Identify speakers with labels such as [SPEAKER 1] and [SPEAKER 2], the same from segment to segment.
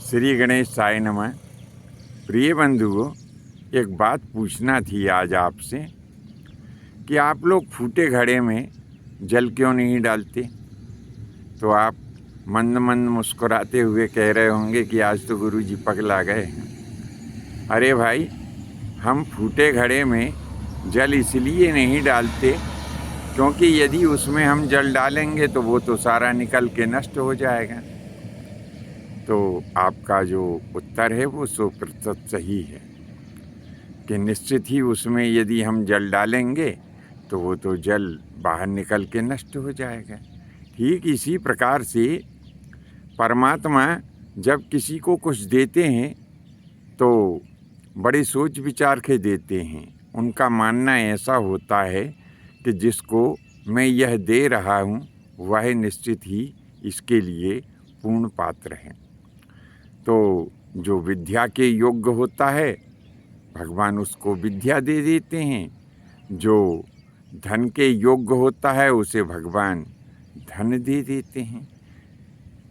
[SPEAKER 1] श्री गणेश साई नमः। प्रिय बंधुओं, एक बात पूछना थी आज आपसे कि आप लोग फूटे घड़े में जल क्यों नहीं डालते। तो आप मंद मंद मुस्कुराते हुए कह रहे होंगे कि आज तो गुरुजी पगला गए हैं। अरे भाई, हम फूटे घड़े में जल इसलिए नहीं डालते क्योंकि यदि उसमें हम जल डालेंगे तो वो तो सारा निकल के नष्ट हो जाएगा। तो आपका जो उत्तर है वो 100% सही है कि निश्चित ही उसमें यदि हम जल डालेंगे तो वो तो जल बाहर निकल के नष्ट हो जाएगा। ठीक इसी प्रकार से परमात्मा जब किसी को कुछ देते हैं तो बड़े सोच विचार के देते हैं। उनका मानना ऐसा होता है कि जिसको मैं यह दे रहा हूँ वह निश्चित ही इसके लिए पूर्ण पात्र है। तो जो विद्या के योग्य होता है भगवान उसको विद्या दे देते हैं, जो धन के योग्य होता है उसे भगवान धन दे देते हैं।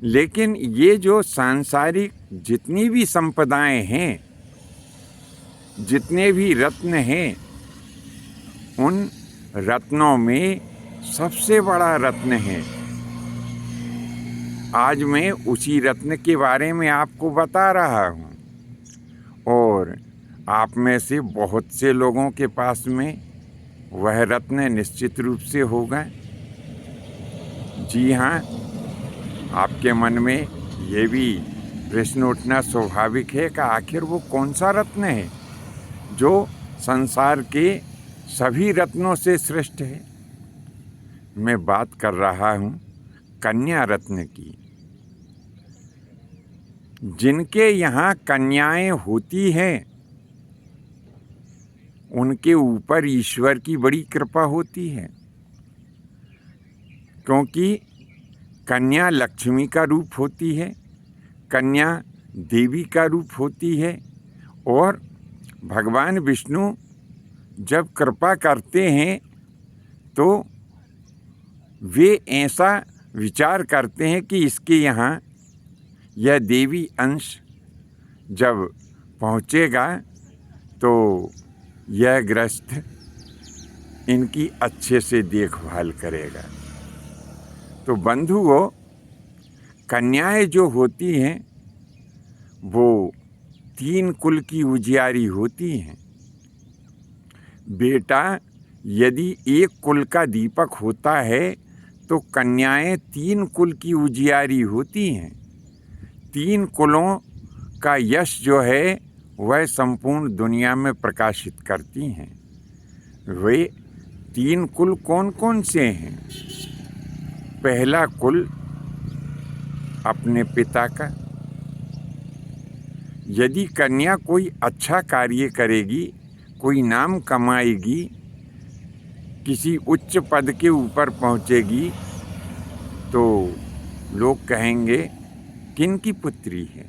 [SPEAKER 1] लेकिन ये जो सांसारिक जितनी भी संपदाएं हैं, जितने भी रत्न हैं, उन रत्नों में सबसे बड़ा रत्न है। आज मैं उसी रत्न के बारे में आपको बता रहा हूँ और आप में से बहुत से लोगों के पास में वह रत्न निश्चित रूप से होगा। जी हाँ, आपके मन में ये भी प्रश्न उठना स्वाभाविक है कि आखिर वो कौन सा रत्न है जो संसार के सभी रत्नों से श्रेष्ठ है। मैं बात कर रहा हूँ कन्या रत्न की। जिनके यहाँ कन्याएं होती हैं उनके ऊपर ईश्वर की बड़ी कृपा होती है, क्योंकि कन्या लक्ष्मी का रूप होती है, कन्या देवी का रूप होती है। और भगवान विष्णु जब कृपा करते हैं तो वे ऐसा विचार करते हैं कि इसके यहाँ यह देवी अंश जब पहुँचेगा तो यह गृहस्थ इनकी अच्छे से देखभाल करेगा। तो बंधुओं, कन्याएं जो होती हैं वो 3 कुल की उजियारी होती हैं। बेटा, यदि एक कुल का दीपक होता है तो कन्याएं 3 कुल की उजियारी होती हैं। 3 कुलों का यश जो है वह संपूर्ण दुनिया में प्रकाशित करती हैं। वे 3 कुल कौन कौन से हैं? पहला कुल अपने पिता का। यदि कन्या कोई अच्छा कार्य करेगी, कोई नाम कमाएगी, किसी उच्च पद के ऊपर पहुंचेगी तो लोग कहेंगे किनकी पुत्री है।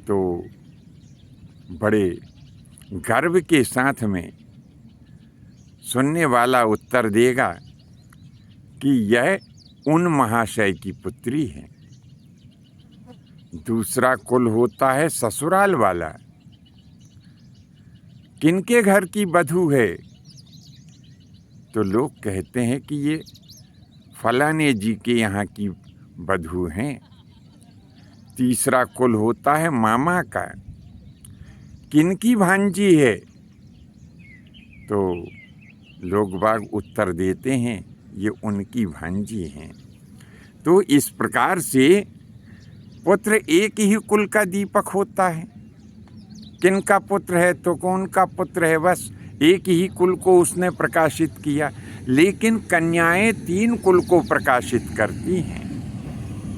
[SPEAKER 1] तो बड़े गर्व के साथ में सुनने वाला उत्तर देगा कि यह उन महाशय की पुत्री है। दूसरा कुल होता है ससुराल वाला। किनके घर की वधू है? तो लोग कहते हैं कि ये फलाने जी के यहाँ की वधू हैं। तीसरा कुल होता है मामा का। किनकी भांजी है? तो लोग बाग उत्तर देते हैं ये उनकी भांजी हैं। तो इस प्रकार से पुत्र एक ही कुल का दीपक होता है। किनका पुत्र है तो कौन का पुत्र है, बस एक ही कुल को उसने प्रकाशित किया। लेकिन कन्याएं 3 कुल को प्रकाशित करती हैं।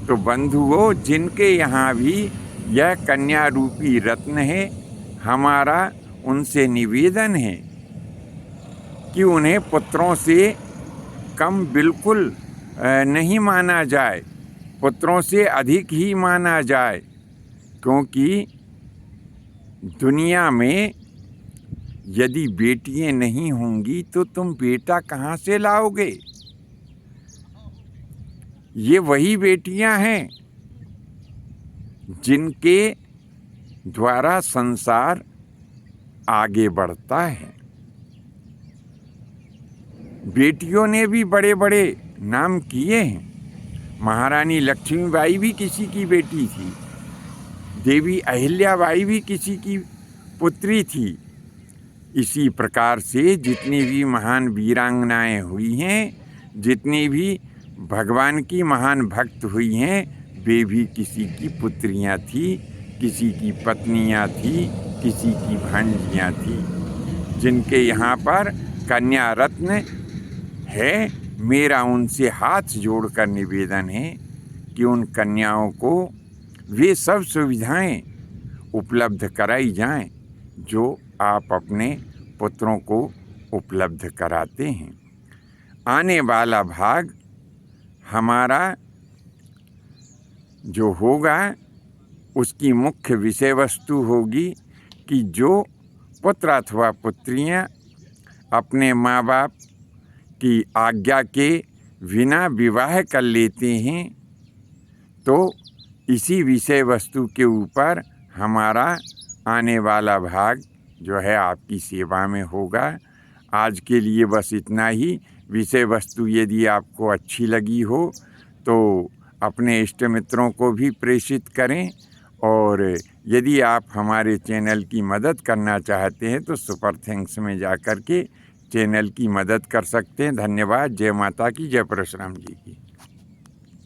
[SPEAKER 1] तो बंधुओं, जिनके यहाँ भी यह कन्या रूपी रत्न है, हमारा उनसे निवेदन है कि उन्हें पुत्रों से कम बिल्कुल नहीं माना जाए, पुत्रों से अधिक ही माना जाए। क्योंकि दुनिया में यदि बेटियां नहीं होंगी तो तुम बेटा कहाँ से लाओगे? ये वही बेटियां हैं जिनके द्वारा संसार आगे बढ़ता है। बेटियों ने भी बड़े बड़े नाम किए हैं। महारानी लक्ष्मीबाई भी किसी की बेटी थी, देवी अहिल्याबाई भी किसी की पुत्री थी। इसी प्रकार से जितनी भी महान वीरांगनाएं हुई हैं, जितनी भी भगवान की महान भक्त हुई हैं, वे भी किसी की पुत्रियां थी, किसी की पत्नियां थी, किसी की भांजियां थी, जिनके यहाँ पर कन्या रत्न है। मेरा उनसे हाथ जोड़कर निवेदन है कि उन कन्याओं को वे सब सुविधाएं उपलब्ध कराई जाएं जो आप अपने पुत्रों को उपलब्ध कराते हैं। आने वाला भाग हमारा जो होगा उसकी मुख्य विषय वस्तु होगी कि जो पुत्र अथवा पुत्रियां अपने माँ बाप की आज्ञा के बिना विवाह कर लेते हैं, तो इसी विषय वस्तु के ऊपर हमारा आने वाला भाग जो है आपकी सेवा में होगा। आज के लिए बस इतना ही। विषय वस्तु यदि आपको अच्छी लगी हो तो अपने इष्ट मित्रों को भी प्रेषित करें, और यदि आप हमारे चैनल की मदद करना चाहते हैं तो सुपर थैंक्स में जाकर के चैनल की मदद कर सकते हैं। धन्यवाद। जय माता की, जय परशुराम जी की।